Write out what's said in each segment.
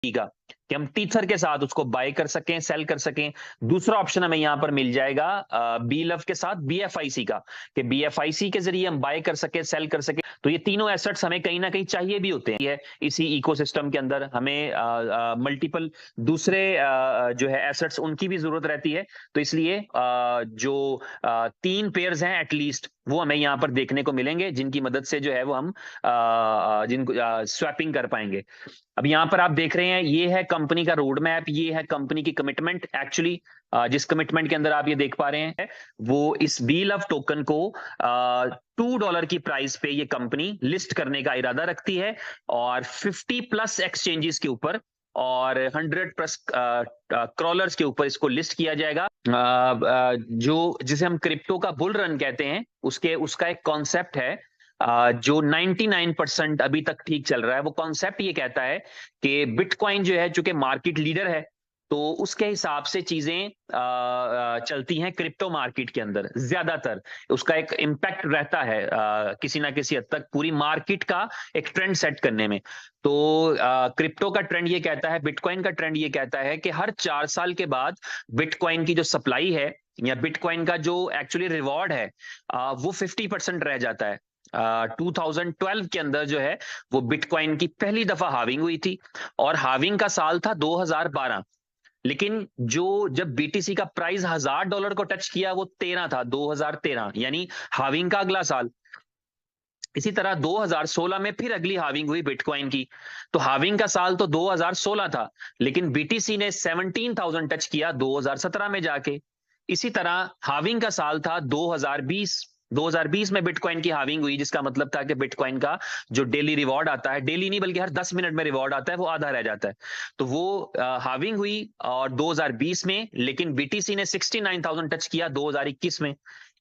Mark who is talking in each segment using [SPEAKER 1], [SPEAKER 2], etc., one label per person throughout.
[SPEAKER 1] का, कि हम टीथर के साथ उसको बाय कर सकें, सेल कर सकें। दूसरा ऑप्शन हमें यहाँ पर मिल जाएगा बीलव के साथ बीएफआईसी का, कि बीएफआईसी के जरिए हम बाय कर सके, सेल कर सके। तो ये तीनों एसेट्स हमें कहीं ना कहीं चाहिए भी होते हैं। इसी इकोसिस्टम के अंदर हमें मल्टीपल दूसरे जो है एसेट्स, उनकी भी जरूरत रहती है। तो इसलिए जो तीन पेयर्स हैं एटलीस्ट, वो हमें यहाँ पर देखने को मिलेंगे, जिनकी मदद से जो है वो हम जिनको स्वैपिंग कर पाएंगे। अब यहाँ पर आप देख रहे हैं, ये है कंपनी का रोड मैप, ये है कंपनी की कमिटमेंट। एक्चुअली जिस कमिटमेंट के अंदर आप ये देख पा रहे हैं, वो इस बीलव टोकन को $2 की प्राइस पे ये कंपनी लिस्ट करने का इरादा रखती है, और 50 प्लस एक्सचेंजेस के ऊपर और 100 प्लस क्रॉलर्स के ऊपर इसको लिस्ट किया जाएगा। जो जिसे हम क्रिप्टो का बुल रन कहते हैं, उसका एक कॉन्सेप्ट है जो 99% अभी तक ठीक चल रहा है। वो कॉन्सेप्ट ये कहता है कि बिटकॉइन जो है, चूंकि मार्केट लीडर है, तो उसके हिसाब से चीजें चलती हैं क्रिप्टो मार्केट के अंदर। ज्यादातर उसका एक इम्पैक्ट रहता है किसी ना किसी हद तक पूरी मार्केट का एक ट्रेंड सेट करने में। तो क्रिप्टो का ट्रेंड ये कहता है, बिटकॉइन का ट्रेंड ये कहता है कि हर 4 साल के बाद बिटकॉइन की जो सप्लाई है, या बिटकॉइन का जो एक्चुअली रिवॉर्ड है, वो 50% रह जाता है। 2012 के अंदर जो है वो बिटकॉइन की पहली दफा हाविंग हुई थी, और हाविंग का साल था 2012। लेकिन जब बीटीसी का प्राइस $1000 को टच किया, वो 13 था, 2013, यानी हाविंग का अगला साल। इसी तरह 2016 में फिर अगली हाविंग हुई बिटकॉइन की। तो हाविंग का साल तो 2016 था, लेकिन बीटीसी ने 17,000 टच किया 2017 में जाके। इसी तरह हाविंग का साल था 2020। 2020 में बिटकॉइन की हाविंग हुई, जिसका मतलब था कि बिटकॉइन का जो डेली रिवॉर्ड आता है, डेली नहीं बल्कि हर 10 मिनट में रिवॉर्ड आता है, वो आधा रह जाता है। तो वो हाविंग हुई और 2020 में, लेकिन बीटीसी ने 69,000 टच किया 2021 में।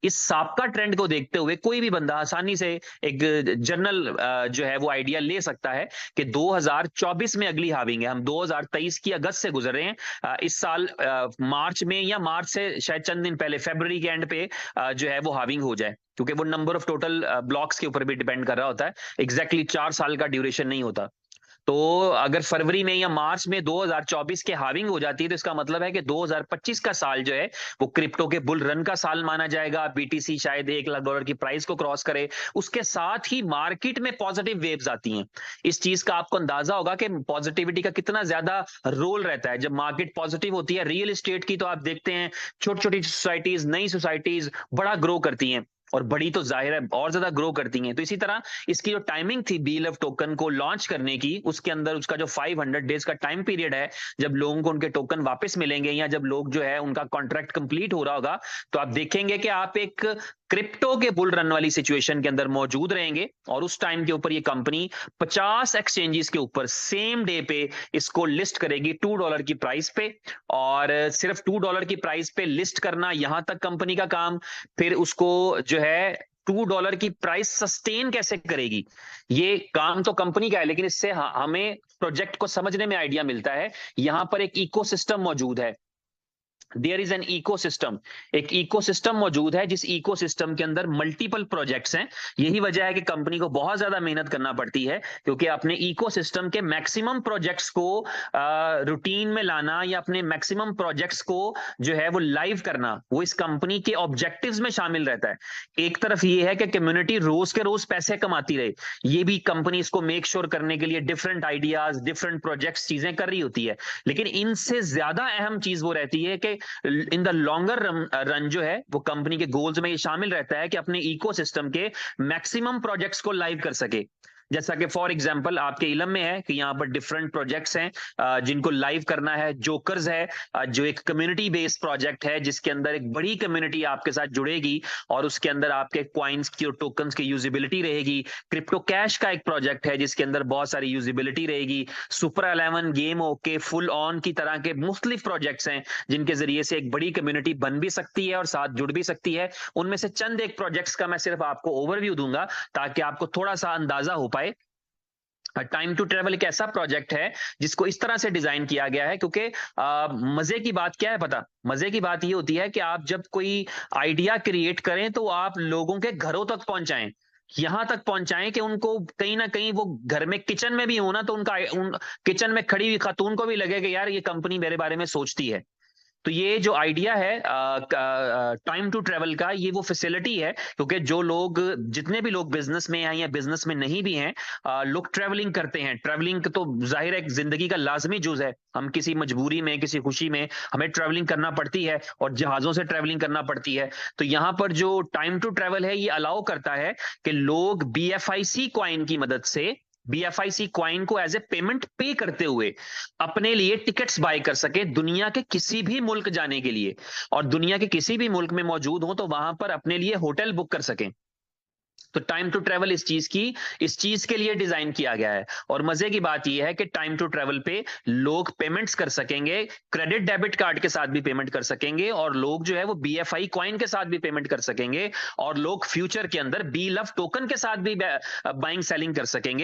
[SPEAKER 1] इस साबका ट्रेंड को देखते हुए कोई भी बंदा आसानी से एक जनरल जो है वो आइडिया ले सकता है कि 2024 में अगली हाविंग है। हम 2023 की अगस्त से गुजर रहे हैं, इस साल मार्च में, या मार्च से शायद चंद दिन पहले फरवरी के एंड पे जो है वो हाविंग हो जाए, क्योंकि वो नंबर ऑफ टोटल ब्लॉक्स के ऊपर भी डिपेंड कर रहा होता है। एग्जैक्टली 4 साल का ड्यूरेशन नहीं होता। तो अगर फरवरी में या मार्च में 2024 के हाविंग हो जाती है, तो इसका मतलब है कि 2025 का साल जो है वो क्रिप्टो के बुल रन का साल माना जाएगा। बीटीसी शायद $1 लाख की प्राइस को क्रॉस करे। उसके साथ ही मार्केट में पॉजिटिव वेव्स आती हैं। इस चीज का आपको अंदाजा होगा कि पॉजिटिविटी का कितना ज्यादा रोल रहता है जब मार्केट पॉजिटिव होती है। रियल एस्टेट की तो आप देखते हैं, छोटी छोटी सोसाइटीज, नई सोसाइटीज बड़ा ग्रो करती हैं, और बड़ी तो जाहिर है और ज्यादा ग्रो करती हैं। तो इसी तरह इसकी जो टाइमिंग थी बीएलएफ टोकन को लॉन्च करने की, उसके अंदर उसका जो 500 डेज का टाइम पीरियड है, जब लोगों को उनके टोकन वापस मिलेंगे, या जब लोग जो है उनका कॉन्ट्रैक्ट कंप्लीट हो रहा होगा, तो आप देखेंगे कि आप एक क्रिप्टो के बुल रन वाली सिचुएशन के अंदर मौजूद रहेंगे। और उस टाइम के ऊपर ये कंपनी 50 एक्सचेंजेस के ऊपर सेम डे पे इसको लिस्ट करेगी $2 की प्राइस पे। और सिर्फ $2 की प्राइस पे लिस्ट करना यहां तक कंपनी का काम, फिर उसको जो है $2 की प्राइस सस्टेन कैसे करेगी, ये काम तो कंपनी का है। लेकिन इससे हमें प्रोजेक्ट को समझने में आइडिया मिलता है। यहां पर एक इकोसिस्टम मौजूद है, देयर इज एन इकोसिस्टम। एक इकोसिस्टम मौजूद है, जिस इकोसिस्टम के अंदर मल्टीपल प्रोजेक्ट्स हैं। यही वजह है कि कंपनी को बहुत ज्यादा मेहनत करना पड़ती है, क्योंकि अपने इकोसिस्टम के मैक्सिमम प्रोजेक्ट्स को रूटीन में लाना, या अपने मैक्सिमम प्रोजेक्ट्स को जो है वो लाइव करना, वो इस कंपनी के ऑब्जेक्टिव्स में शामिल रहता है। एक तरफ ये है कि कम्युनिटी रोज के रोज पैसे कमाती रहे, ये भी कंपनी इसको मेक श्योर करने के लिए डिफरेंट आइडियाज, डिफरेंट प्रोजेक्ट्स, चीजें कर रही होती है। लेकिन इनसे ज्यादा अहम चीज वो रहती है कि इन द लॉन्गर रन जो है वो कंपनी के गोल्स में ये शामिल रहता है कि अपने इकोसिस्टम के मैक्सिमम प्रोजेक्ट्स को लाइव कर सके। जैसा कि फॉर एग्जांपल आपके इलम में है कि यहाँ पर डिफरेंट प्रोजेक्ट्स हैं जिनको लाइव करना है। जोकर्स है जो एक कम्युनिटी बेस्ड प्रोजेक्ट है, जिसके अंदर एक बड़ी कम्युनिटी आपके साथ जुड़ेगी, और उसके अंदर आपके क्वाइंस की और टोकन्स की यूजिबिलिटी रहेगी। क्रिप्टो कैश का एक प्रोजेक्ट है, जिसके अंदर बहुत सारी यूजिबिलिटी रहेगी। Super 11, game okay, full on की तरह के मुख्तलिफ प्रोजेक्ट्स हैं, जिनके जरिए से एक बड़ी कम्युनिटी बन भी सकती है और साथ जुड़ भी सकती है। उनमें से चंद एक प्रोजेक्ट्स का मैं सिर्फ आपको ओवरव्यू दूंगा, ताकि आपको थोड़ा सा अंदाजा हो पाए। टाइम टू ट्रेवल एक ऐसा प्रोजेक्ट है जिसको इस तरह से डिजाइन किया गया है, क्योंकि मजे की बात क्या है पता, मजे की बात ये होती है कि आप जब कोई आइडिया क्रिएट करें तो आप लोगों के घरों तक पहुंचाएं। यहां तक पहुंचाएं कि उनको कहीं ना कहीं वो घर में किचन में भी हो ना, तो किचन में खड़ी हुई खातून को भी लगे कि यार ये कंपनी मेरे बारे में सोचती है। तो ये जो आइडिया है टाइम टू ट्रेवल का, ये वो फैसिलिटी है, क्योंकि जो लोग, जितने भी लोग बिजनेस में हैं या बिजनेस में नहीं भी हैं, लोग ट्रेवलिंग करते हैं। ट्रेवलिंग तो जाहिर है एक जिंदगी का लाजमी जुज है। हम किसी मजबूरी में, किसी खुशी में हमें ट्रेवलिंग करना पड़ती है, और जहाजों से ट्रेवलिंग करना पड़ती है। तो यहाँ पर जो टाइम टू ट्रेवल है, ये अलाउ करता है कि लोग बीएफआईसी कॉइन की मदद से, बीएफआईसी कॉइन को एज ए पेमेंट पे करते हुए अपने लिए टिकट्स बाय कर सके दुनिया के किसी भी मुल्क जाने के लिए, और दुनिया के किसी भी मुल्क में मौजूद हो तो वहां पर अपने लिए होटल बुक कर सकें। तो टाइम टू ट्रेवल इस चीज के लिए डिजाइन किया गया है। और मजे की बात यह है कि टाइम टू ट्रेवल पे लोग पेमेंट्स कर सकेंगे, क्रेडिट डेबिट कार्ड के साथ भी पेमेंट कर सकेंगे, और लोग जो है वो बीएफआई कॉइन के साथ भी पेमेंट कर सकेंगे, और लोग फ्यूचर के अंदर बी लव टोकन के साथ भी बाइंग सेलिंग कर सकेंगे।